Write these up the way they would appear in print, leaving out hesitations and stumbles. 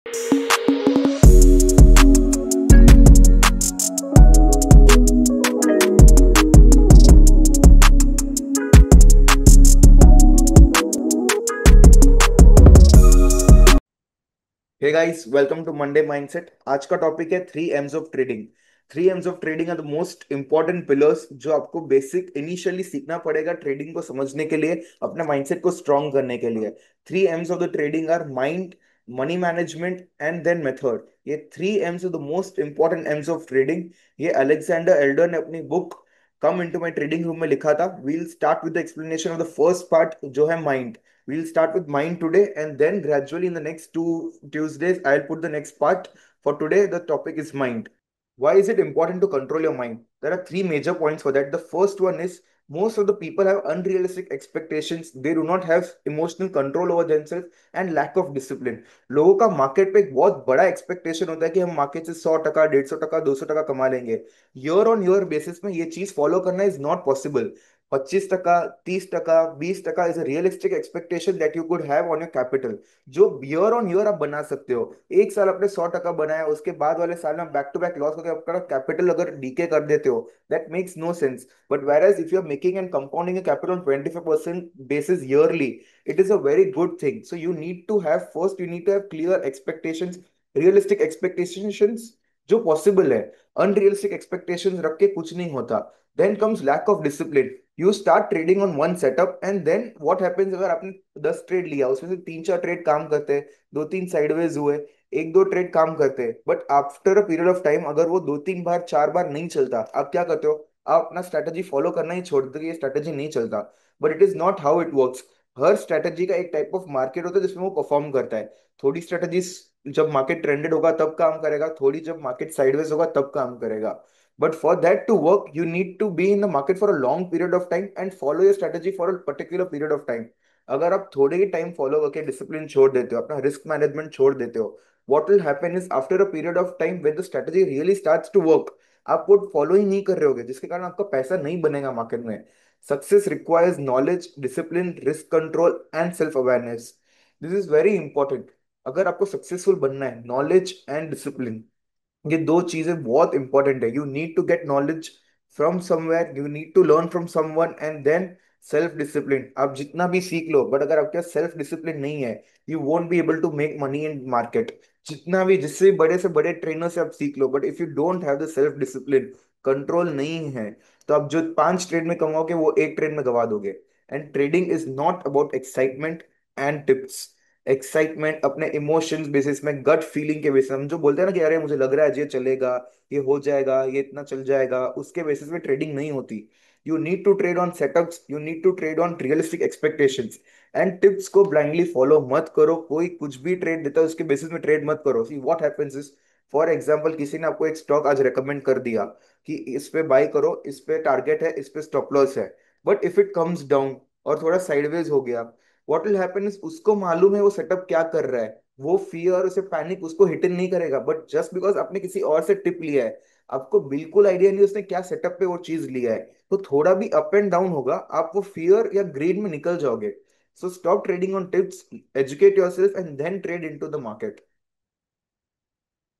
Hey guys, welcome to Monday mindset. आज का topic है three AIIMS of trading. Three AIIMS of trading are the most important pillars जो आपको basic initially सीखना पड़ेगा trading को समझने के लिए, अपने माइंडसेट को स्ट्रॉन्ग करने के लिए। Three AIIMS of the trading are mind, money management and then method. ये three Ms are the most important Ms of trading. ये अलेक्जेंडर एल्डर ने अपनी book come into my trading room में लिखा था। We'll start with the explanation of the first part जो है mind. We'll start with mind today, and then gradually in the next two Tuesdays, I'll put the next part. For today, the topic is mind. Why is it important to control your mind? There are three major points for that. The first one is most of the people have unrealistic expectations. They do not have emotional control over themselves and lack of discipline. लोगों का market पे एक बहुत बड़ा expectation होता है कि हम मार्केट से 100 टका, 150 टका, 200 टका कमा लेंगे। ईयर ऑन ईयर बेसिस में ये चीज फॉलो करना इज नॉट पॉसिबल। 25 टका, 30 टका, 20 टका is a realistic expectation that you could have on your capital, जो ईयर ऑन ईयर आप बना सकते हो। एक साल अपने 100 टका बनाया, उसके बाद वाले साल में बैक टू बैक लॉस होकर आपका कैपिटल अगर डीके कर देते हो, that makes no sense. But whereas if you are making and compounding a capital on 25% basis yearly, it is a very good thing. So you need to have, first you need to have clear expectations, realistic expectations जो possible है। Unrealistic expectations रख के कुछ नहीं होता। Then comes lack of discipline. You start trading on one setup and then what happens, अगर आपने 10 trade लिया, उसमें से 3 4 ट्रेड काम करते हैं, 2 3 साइडवेज हुए, 1 2 ट्रेड काम करते हैं, but after a period of time अगर वो 2 3 बार 4 बार नहीं चलता, आप क्या करते हो? आप अपना स्ट्रैटेजी फॉलो करना ही छोड़ देते हो कि ये स्ट्रैटेजी नहीं चलता। But it is not how it works. Her strategy का एक टाइप ऑफ मार्केट होता है जिसमें वो परफॉर्म करता है। थोड़ी स्ट्रैटेजी जब मार्केट ट्रेंडेड होगा तब काम करेगा, थोड़ी जब मार्केट साइडवेज होगा तब काम करेगा। But for that to work, you need to be in the market for a long period of time and follow your strategy for a particular period of time. अगर आप थोड़े ही टाइम फॉलो करके discipline छोड़ देते हो, अपना risk management छोड़ देते हो, what will happen is after a period of time when the strategy really starts to work, आप वो फॉलो ही नहीं कर रहे होगे, जिसके कारण आपका पैसा नहीं बनेगा मार्केट में। Success requires knowledge, discipline, risk control and self awareness. This is very important. अगर आपको सक्सेसफुल बनना है, नॉलेज एंड डिसिप्लिन, ये दो चीजें बहुत इंपॉर्टेंट है। You need to get knowledge from somewhere, you need to learn from someone, and then self discipline. आप जितना भी सीख लो, बट अगर आपके पास सेल्फ डिसिप्लिन नहीं है, you won't be able to make money in market. जितना भी, जिससे बड़े से बड़े ट्रेनर से आप सीख लो, but if you don't have the self discipline, control नहीं है, तो आप जो 5 ट्रेड में कमाओगे वो एक ट्रेड में गवा दोगे। And trading is not about excitement and tips. Excitement अपने इमोशंस बेसिस में, गट फीलिंग के बेसिस, हम जो बोलते हैं ना कि अरे मुझे लग रहा है ये चलेगा, ये हो जाएगा, ये इतना चल जाएगा, उसके बेसिस में ट्रेडिंग नहीं होती। You need to trade on setups, you need to trade on realistic expectations. And tips को ब्लाइंडली फॉलो मत करो। कोई कुछ भी ट्रेड देता है उसके बेसिस में ट्रेड मत करो। See what happens is, for example किसी ने आपको एक स्टॉक आज रेकमेंड कर दिया कि इस पे बाय करो, इस पे टारगेट है, इस पे स्टॉप लॉस है, but if it comes down और थोड़ा साइडवेज हो गया, व्हाट विल हैपन इज, उसको मालूम है वो सेटअप क्या कर रहा है, वो फियर, उसे पैनिक उसको हिट इन नहीं करेगा। बट जस्ट बिकॉज आपने किसी और से टिप लिया है, आपको बिल्कुल आइडिया नहीं उसने क्या सेटअप पे वो चीज लिया है, तो थोड़ा भी अप एंड डाउन होगा, आप वो फियर या ग्रीड में निकल जाओगे। So stop trading on tips, educate yourself and then trade into the market.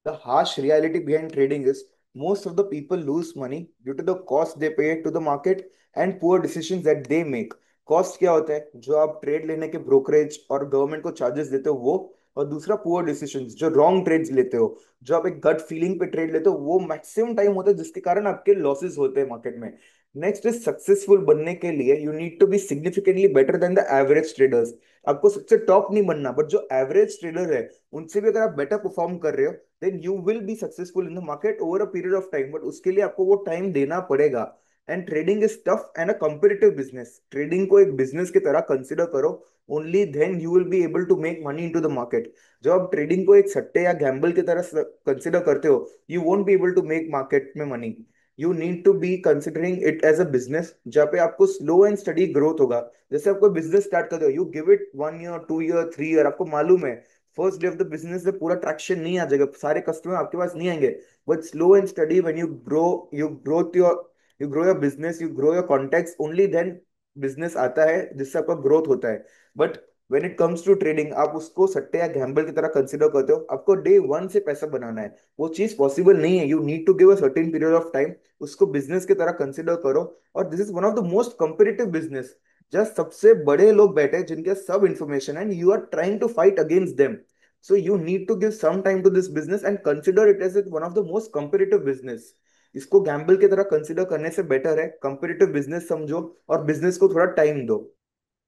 The harsh reality behind trading is most of the people lose money due to the cost they pay to the market and poor decisions that they make. Cost क्या होता है? जो आप trade लेने के brokerage और government को charges देते हो वो। और दूसरा पुअर डिसीजंस, जो रॉन्ग ट्रेड्स लेते हो, जो आप एक गट फीलिंग पे ट्रेड लेते हो, वो मैक्सिमम टाइम होता है जिसके कारण आपके लॉसेस होते हैं मार्केट में। नेक्स्ट इज, सक्सेसफुल बनने के लिए you need to be significantly better than the average traders. आपको सबसे टॉप नहीं बनना, बट जो एवरेज ट्रेडर है उनसे भी अगर आप बेटर परफॉर्म कर रहे हो, then you will be successful in the market over a period of time. But उसके लिए आपको वो टाइम देना पड़ेगा। And trading is tough and a competitive business. Trading को एक बिजनेस की तरह कंसिडर करो, only then you will be able to make money into the market. जब आप ट्रेडिंग को एक सट्टे या गैम्बल की तरह कंसिडर करते हो, you won't be able to make market में money. You need to be considering it as a business, जहाँ पे आपको स्लो एंड स्टडी ग्रोथ होगा। जैसे आपको बिजनेस स्टार्ट कर दो, you give it 1 year, 2 year, 3 year, आपको मालूम है first day of the business से पूरा ट्रैक्शन नहीं आ जाएगा, सारे कस्टमर आपके पास नहीं आएंगे। But slow and study, when you grow your business, you grow your contact, only then business आता है जिससे आपका ग्रोथ होता है। But when it comes to trading, आप उसको सट्टे या गैम्बल की तरह कंसिडर करते हो। आपको डे वन से पैसा बनाना है, वो चीज पॉसिबल नहीं है। You need to give a certain period of time. उसको बिजनेस की तरह कंसिडर करो। और this is one of the most comparative business, जहाँ सबसे बड़े लोग बैठे हैं जिनके सब इंफॉर्मेशन है, and you are trying to fight against them. So you need to give some time to this business and consider it as one of the most competitive business. इसको गैम्बल की तरह कंसिडर करने से better है comparative business समझो, और business को थोड़ा टाइम दो।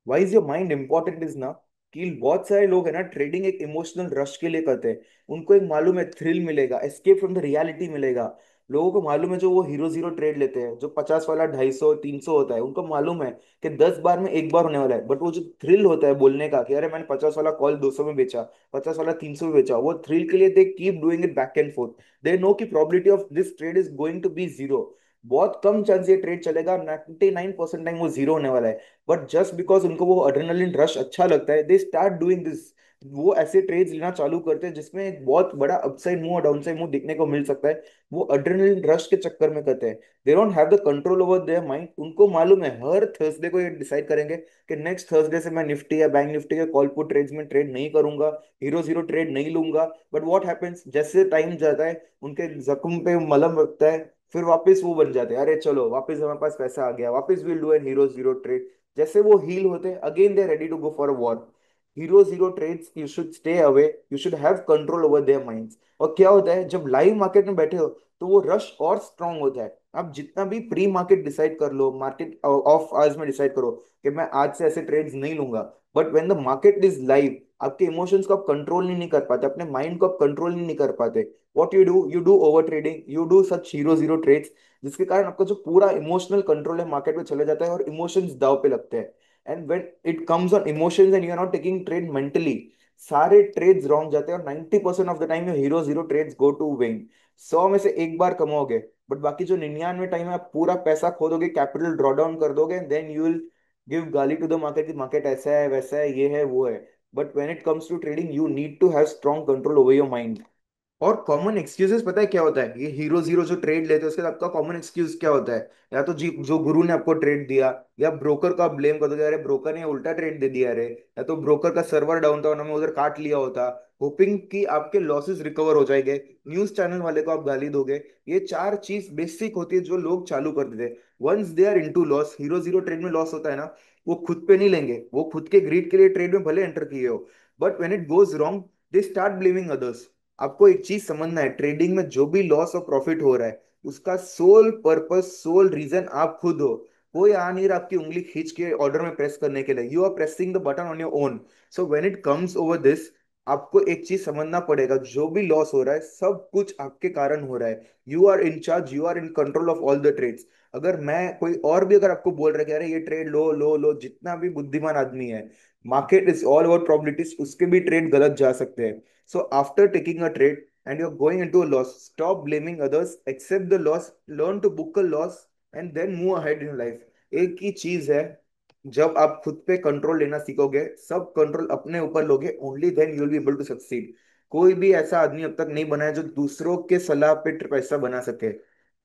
Why is your mind important is ना, कि बहुत सारे लोग है ना ट्रेडिंग एक इमोशनल रश के लिए करते हैं। उनको एक मालूम है थ्रिल मिलेगा, एस्केप फ्रॉम द रियलिटी मिलेगा। लोगों को मालूम है जो वो हीरो जीरो ट्रेड लेते हैं, जो 50 वाला 250 300 होता है, उनको मालूम है कि 10 बार में एक बार होने वाला है। बट वो जो थ्रिल होता है बोलने का कि अरे मैंने 50 वाला कॉल 200 में बेचा, 50 वाला 300 में बेचा, वो थ्रिल के लिए they keep doing it back and forth. They know की probability of this trade is going to be zero. बहुत कम चांस ये ट्रेड चलेगा, 99% टाइम वो जीरो होने वाला है। बट जस्ट बिकॉज उनको वो एड्रेनलिन रश अच्छा लगता है, दे स्टार्ट डूइंग दिस। वो ऐसे ट्रेड्स लेना चालू करते हैं जिसमें एक बहुत बड़ा अपसाइड मूव और डाउनसाइड मूव देखने को मिल सकता है। वो एड्रेनलिन रश के चक्कर में करते हैं। They don't have the control over their mind. उनको मालूम है हर थर्सडे को ये डिसाइड करेंगे कि नेक्स्ट थर्सडे से मैं निफ्टी या बैंक निफ्टी के कॉल पुट ट्रेड्स में ट्रेड नहीं करूंगा, हीरो जीरो ट्रेड नहीं लूंगा। बट व्हाट हैपेंस, जैसे टाइम जाता है उनके जख्म पे मलहम लगता है, फिर वापस वो बन जाते हैं, अरे चलो वापस हमारे पास पैसा आ गया, वापस will do an hero zero trade. जैसे वो हील होते again they ready to go for a war. Hero zero trades you should stay away, you should have control over their minds. और क्या होता है जब लाइव मार्केट में बैठे हो, तो वो रश और स्ट्रांग होता है। आप जितना भी प्री मार्केट डिसाइड कर लो, मार्केट ऑफ आवर्स में डिसाइड करो कि मैं आज से ऐसे ट्रेड्स नहीं लूंगा, but when the market is live, आपके इमोशंस को आप कंट्रोल नहीं कर पाते, अपने माइंड को आप कंट्रोल नहीं कर पाते। What you do over trading, you do such hero zero trades, जिसके कारण आपका जो पूरा इमोशनल कंट्रोल है मार्केट में चले जाता है और इमोशंस दाव पे लगते हैं। And when it comes on emotions and you are not taking trade mentally, सारे ट्रेड्स रॉन्ग जाते हैं और 90% of the time your hero zero trades go to win. 100 में से एक बार कमाओगे, बट बाकी जो 99 टाइम है आप पूरा पैसा खो दोगे, कैपिटल ड्रॉ डाउन कर दोगे, देन यू विल गिव गाली टू द मार्केट कि मार्केट ऐसा है वैसा है ये है वो है। But when it comes to trading you need to have strong control over your mind. और कॉमन एक्सक्यूजेस पता है क्या होता है, ये हीरो जीरो जो ट्रेड लेते हैं उसके साथ आपका कॉमन एक्सक्यूज क्या होता है? या तो जी जो गुरु ने आपको ट्रेड दिया, या ब्रोकर का ब्लेम कर दो, अरे ब्रोकर ने उल्टा ट्रेड दे दिया रे, या तो ब्रोकर का सर्वर डाउन था उन्होंने उधर काट लिया होता, होपिंग कि आपके लॉसेस रिकवर हो जाएंगे। न्यूज चैनल वाले को आप गाली दोगे। ये चार चीज बेसिक होती है जो लोग चालू कर देते हैं। Once they are into loss, hero zero trade में लॉस होता है ना, वो खुद पे नहीं लेंगे, वो खुद के ग्रीड के लिए ट्रेड में भले एंटर किए हो, but when it goes wrong they start blaming others. आपको एक चीज समझना है, ट्रेडिंग में जो भी लॉस और प्रॉफिट हो रहा है, उसका सोल पर्पस सोल रीजन आप खुद हो। कोई आ नहीं रहा आपकी उंगली खींच के ऑर्डर में प्रेस करने के लिए, you are pressing the button on your own. So when it comes over this, आपको एक चीज समझना पड़ेगा, जो भी लॉस हो रहा है सब कुछ आपके कारण हो रहा है। You are in charge, you are in control of all the trades. अगर मैं कोई और भी अगर आपको बोल रहा है कि अरे ये ट्रेड लो लो लो, जितना भी बुद्धिमान आदमी है, market is all about probabilities, उसके भी ट्रेड गलत जा सकते हैं। So after taking a trade and you're going into a loss, stop blaming others, accept the loss, learn to book a loss, and then move ahead in life. एक ही चीज है, जब आप खुद पे कंट्रोल लेना सीखोगे, सब कंट्रोल अपने ऊपर लोगे, only then you will be able to succeed. कोई भी ऐसा आदमी अब तक नहीं बना है जो दूसरों के सलाह पे पैसा बना सके।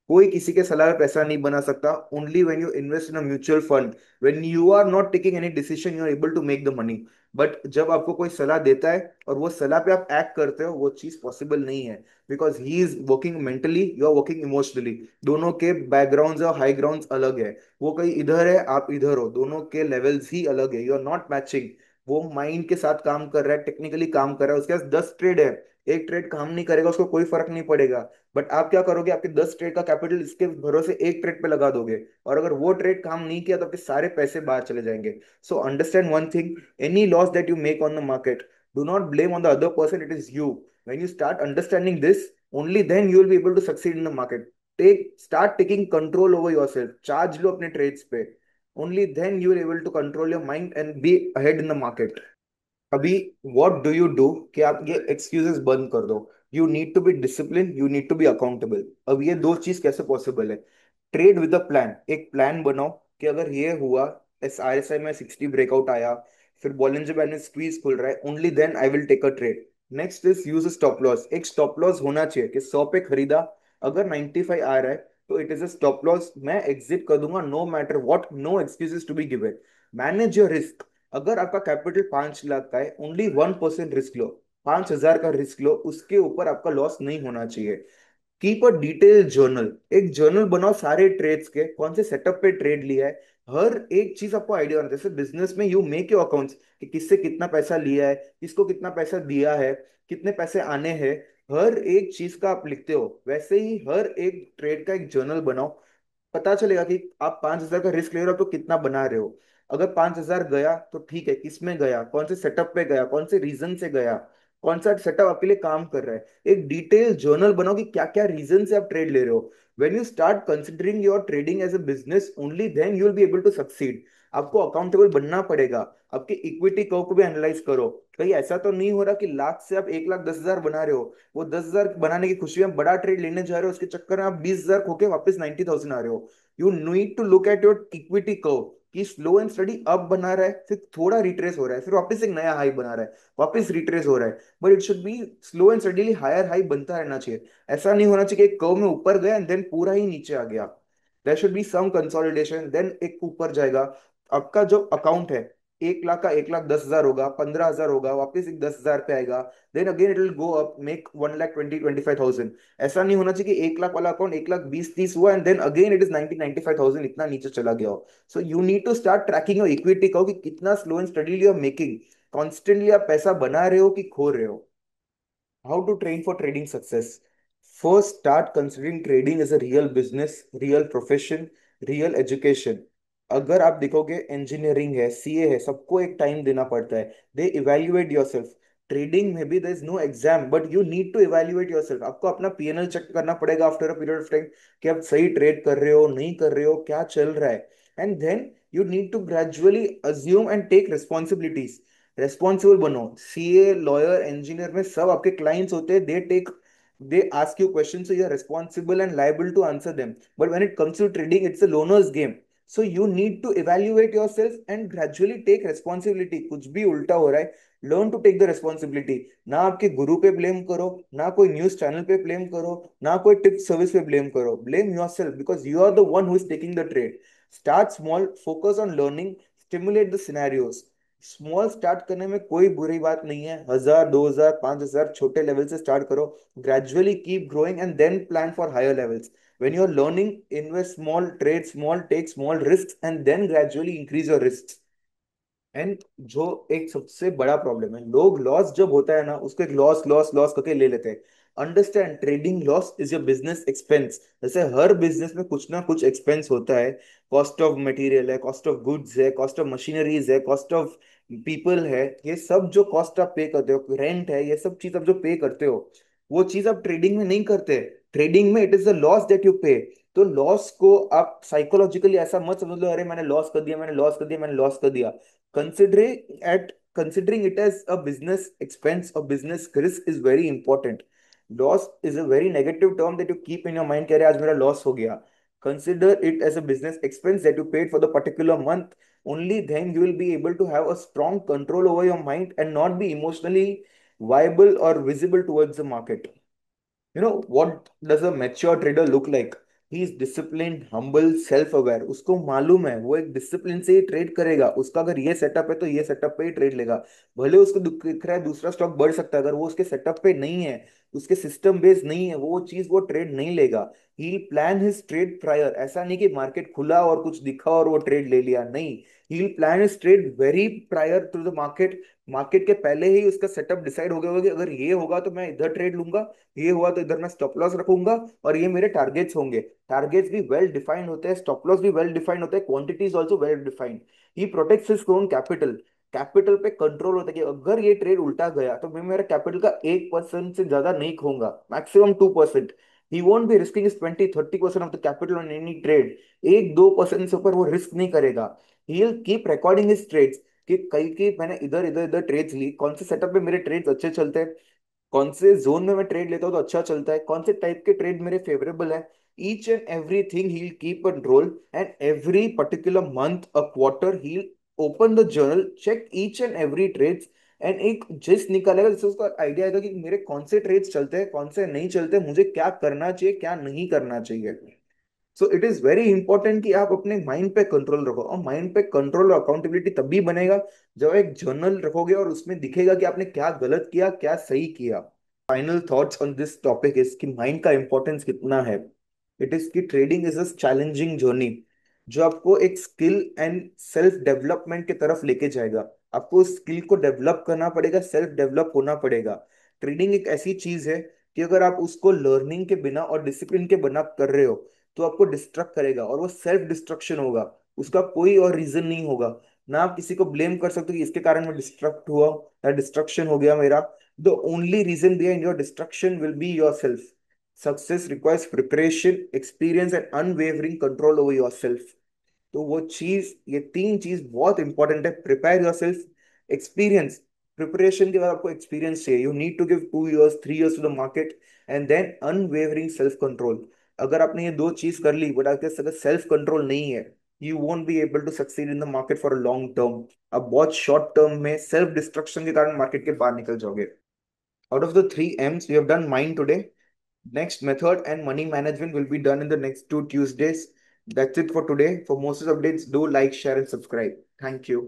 कोई किसी के सलाह पे पैसा नहीं बना सकता। Only when you invest in a mutual fund, when you are not taking any decision, you are able to make the money. But जब आपको कोई सलाह देता है और वो सलाह पे आप एक्ट करते हो, वो चीज पॉसिबल नहीं है। Because he is working mentally, you are working emotionally. दोनों के बैकग्राउंड और हाई ग्राउंड अलग है। वो कहीं इधर है, आप इधर हो, दोनों के लेवल्स ही अलग है, यू आर नॉट मैचिंग। वो माइंड के साथ काम कर रहा है, टेक्निकली काम कर रहा है, उसके पास 10 ट्रेड है, एक ट्रेड काम नहीं करेगा उसको कोई फर्क नहीं पड़ेगा। बट आप क्या करोगे, आपके 10 ट्रेड का कैपिटल इसके भरोसे एक ट्रेड पे लगा दोगे, और अगर वो ट्रेड काम नहीं किया तो आपके सारे पैसे बाहर चले जाएंगे। So understand one thing, any loss that you make on the market, do not blame on the other person, it is you. When you start understanding this, only then you will be able to succeed in the market. Start taking control over yourself, charge लो अपने trades पे, only then you will able to control your mind and be ahead in the market. अभी what do you do कि आप ये excuses बंद कर दो? You need to be discipline, you need to be accountable. अब ये दो चीज कैसे पॉसिबल है? ट्रेड विद अ प्लान, एक प्लान बनाओ कि अगर ये हुआ, एस आर एस आई में 60 ब्रेकआउट आया, फिर बॉलिंजर बैंड में स्क्वीज खुल रहा है, only then I will take a trade. Next is use stop loss. एक स्टॉप लॉस होना चाहिए कि 100 पे खरीदा, अगर 95 आ रहा है तो it is a stop loss, मैं एग्जिट कर दूंगा no matter what, no excuses to be given. Manage your risk. अगर आपका कैपिटल 5 लाख का है, ओनली 1% रिस्क लो, 5,000 का रिस्क लो, उसके ऊपर आपका लॉस नहीं होना चाहिए। कीप अ डिटेल जर्नल, एक जर्नल बनाओ सारे ट्रेड्स के, कौन से सेटअप पे ट्रेड लिया है, हर एक चीज आपको आइडिया होना। जैसे बिजनेस में यू मेक योर अकाउंट्स कि किससे कितना पैसा लिया है, किसको कितना पैसा दिया है, कितने पैसे आने हैं, हर एक चीज का आप लिखते हो, वैसे ही हर एक ट्रेड का एक जर्नल बनाओ। पता चलेगा कि आप 5,000 का रिस्क ले रहे हो तो कितना बना रहे हो। अगर 5,000 गया तो ठीक है, किस में गया, कौन से सेटअप पे गया, कौन से रीजन से गया, कौन सा सेटअप आपके लिए काम कर रहा है। एक डिटेल जर्नल बनाओ कि क्या क्या रीजन से आप ट्रेड ले रहे हो। When you start considering your trading as a business, only then you will be able to succeed. आपको अकाउंटेबल बनना पड़ेगा। आपके इक्विटी कर्व को भी एनालाइज करो, कहीं ऐसा तो नहीं हो रहा कि लाख से आप 1,10,000 बना रहे हो, वो 10,000 बनाने की खुशी में बड़ा ट्रेड लेने जा रहे हो, उसके चक्कर में आप 20,000 खो के वापस 90,000 आ रहे हो। You need to look at your equity curve कि स्लो एंड स्टडी अप बना रहा है, फिर थोड़ा रिट्रेस हो रहा है, फिर वापस एक नया हाई बना रहा है, वापस रिट्रेस हो रहा है, but it should be slow and steadily higher high बनता रहना चाहिए। ऐसा नहीं होना चाहिए कि एक कर्व में ऊपर गया एंड देन पूरा ही नीचे आ गया। There should be some consolidation, then एक ऊपर जाएगा। आपका जो अकाउंट है 1 लाख का, 1,10,000 होगा, 15,000 होगा, वापस एक 10,000 पे आएगा, then again it will go up, make 1,20,25,000। ऐसा नहीं होना चाहिए कि 1 लाख वाला अकाउंट 1,20,30 हुआ and then again it is 90,95,000 इतना नीचे चला गया हो। So you need to start tracking your equity को कि कितना slow and steadily you are making, constantly आप पैसा बना रहे हो कि खो रहे हो। How to train for trading success? First, start considering trading as a real business, real profession, real education. अगर आप देखोगे इंजीनियरिंग है, सीए है, सबको एक टाइम देना पड़ता है। दे इवेल्युएट योरसेल्फ। ट्रेडिंग में भी there is no exam, but you need to evaluate yourself. आपको अपना पीएनएल चेक करना पड़ेगा after a period of time कि आप सही ट्रेड कर रहे हो, नहीं कर रहे हो, क्या चल रहा है। And then you need to gradually assume and take responsibilities. Responsible बनो। सीए, लॉयर, इंजीनियर में सब आपके क्लाइंट्स होते हैं, they ask you question, so you are responsible and liable to answer them. But when it comes to trading, it's a loner's game. So you need to evaluate yourself and gradually take responsibility. कुछ भी उल्टा हो रहा है, learn to take the responsibility. ना आपके गुरु पे blame करो, ना कोई न्यूज चैनल पे ब्लेम करो, ना कोई टिप सर्विस पे ब्लेम करो। Blame yourself because you are the one who is taking the trade. Start small, focus on learning, stimulate the scenarios. Small start करने में कोई बुरी बात नहीं है, 1,000, 2,000, 5,000 छोटे लेवल से स्टार्ट करो। Gradually keep growing and then plan for higher levels. When you are learning, invest small, trade small, take small risk and then gradually increase your risk. And जो एक सबसे बड़ा प्रॉब्लम है, लोग लॉस जब होता है ना, उसको एक लॉस लॉस लॉस करके ले लेते हैं। Understand, trading loss is your business expense. जैसे हर बिजनेस में कुछ ना कुछ एक्सपेंस होता है। कॉस्ट ऑफ मटेरियल है, कॉस्ट ऑफ गुड्स है, कॉस्ट ऑफ मशीनरीज है, कॉस्ट ऑफ पीपल है। ये सब जो कॉस्ट आप पे करते हो, रेंट है, ये सब चीज आप जो पे करते हो, वो चीज आप ट्रेडिंग में नहीं करते। ट्रेडिंग में it is the loss that you पे। तो लॉस को आप साइकोलॉजिकली ऐसा मत समझ लो, अरे मैंने लॉस कर दिया, मैंने लॉस कर दिया, मैंने लॉस कर दिया। Considering it as a business expense or business risk is very important. Loss is a very negative term that you keep in your mind कि अरे आज मेरा लॉस हो गया। Consider it as a business expense that you paid for the particular month. Only then you will be able to have a strong control over your mind and not be emotionally viable or visible towards the market. What does a mature trader look like? He is disciplined, humble, self aware. उसको मालूम है वो एक discipline से ही trade करेगा। उसका अगर ये सेटअप है तो ये सेटअप पे ही ट्रेड लेगा। भले उसको दिख रहा है दूसरा स्टॉक बढ़ सकता है, अगर वो उसके सेटअप पे नहीं है, उसके सिस्टम बेस नहीं है, वो चीज वो ट्रेड नहीं लेगा। ही प्लान हिज ट्रेड प्रायर। ऐसा नहीं कि मार्केट खुला और कुछ दिखा और वो ट्रेड ले लिया, नहीं। He plan his trade very prior to the market. Market के पहले ही उसका सेटअप डिसाइड हो गया होगा कि अगर ये होगा तो मैं इधर ट्रेड लूंगा, ये हुआ तो इधर मैं स्टॉप लॉस रखूंगा, और ये मेरे टारगेट्स होंगे। टारगेट्स भी वेल डिफाइंड होते हैं, स्टॉप लॉस भी वेल डिफाइंड होते हैं, quantities also well defined. He protects his own capital. Capital पे कंट्रोल होता है कि अगर ये ट्रेड उल्टा गया तो मैं मेरा कैपिटल का 1% से ज्यादा नहीं खोऊंगा, maximum 2%। He won't be risking is 20-30% of the capital on any trade. 1-2% से ऊपर वो रिस्क नहीं करेगा। He will keep recording his trades कि कई की मैंने इधर इधर इधर ट्रेड्स ली, कौन से सेटअप पे मेरे ट्रेड्स अच्छे चलते हैं, कौन से जोन में मैं ट्रेड लेता हूँ तो अच्छा चलता है, कौन से टाइप के ट्रेड मेरे फेवरेबल है। Each and everything he keep a roll, and every particular month a quarter he open the journal, check each and every trades, and एक जिस निकालेगा जिससे उसको आइडिया आएगा कि मेरे कौन से ट्रेड्स चलते हैं, कौन से नहीं चलते, मुझे क्या करना चाहिए, क्या नहीं करना चाहिए। So it is very important कि आप अपने माइंड पे कंट्रोल रखो, और माइंड पे कंट्रोल और अकाउंटेबिलिटी तभी बनेगा जब एक जर्नल रखोगे और उसमें दिखेगा कि आपने क्या गलत किया, क्या सही किया। Final thoughts on this topic is कि माइंड का इंपॉर्टेंस कितना है। इट इज कि trading is a challenging journey जो आपको एक स्किल एंड सेल्फ डेवलपमेंट की तरफ लेके जाएगा। आपको उस स्किल को डेवलप करना पड़ेगा, सेल्फ डेवलप होना पड़ेगा। ट्रेडिंग एक ऐसी चीज है कि अगर आप उसको लर्निंग के बिना और डिसिप्लिन के बिना कर रहे हो तो आपको डिस्ट्रक्ट करेगा, और वो सेल्फ डिस्ट्रक्शन होगा। उसका कोई और रीजन नहीं होगा। ना आप किसी को ब्लेम कर सकते हो कि इसके कारण मैं डिस्ट्रक्ट हुआ या डिस्ट्रक्शन हो गया मेरा। The only reason behind your destruction will be your self. Success requires preparation, experience and unwavering control over your self. तो वो चीज, ये तीन चीज बहुत इंपॉर्टेंट है। Prepare your self, experience. Preparation के बाद आपको एक्सपीरियंस चाहिए। You need to give 2 years 3 years to the market, and then unwavering self control. अगर आपने ये दो चीज कर ली बट आपके अगर सेल्फ कंट्रोल नहीं है, you won't be able to succeed in the market for a long term. आप बहुत शॉर्ट टर्म में सेल्फ डिस्ट्रक्शन के कारण मार्केट के बाहर निकल जाओगे। Out of the three M's, we have done mine today. Next method and money management will be done in the next 2 Tuesdays. That's it for today. For most updates, do like, share, and subscribe. Thank you.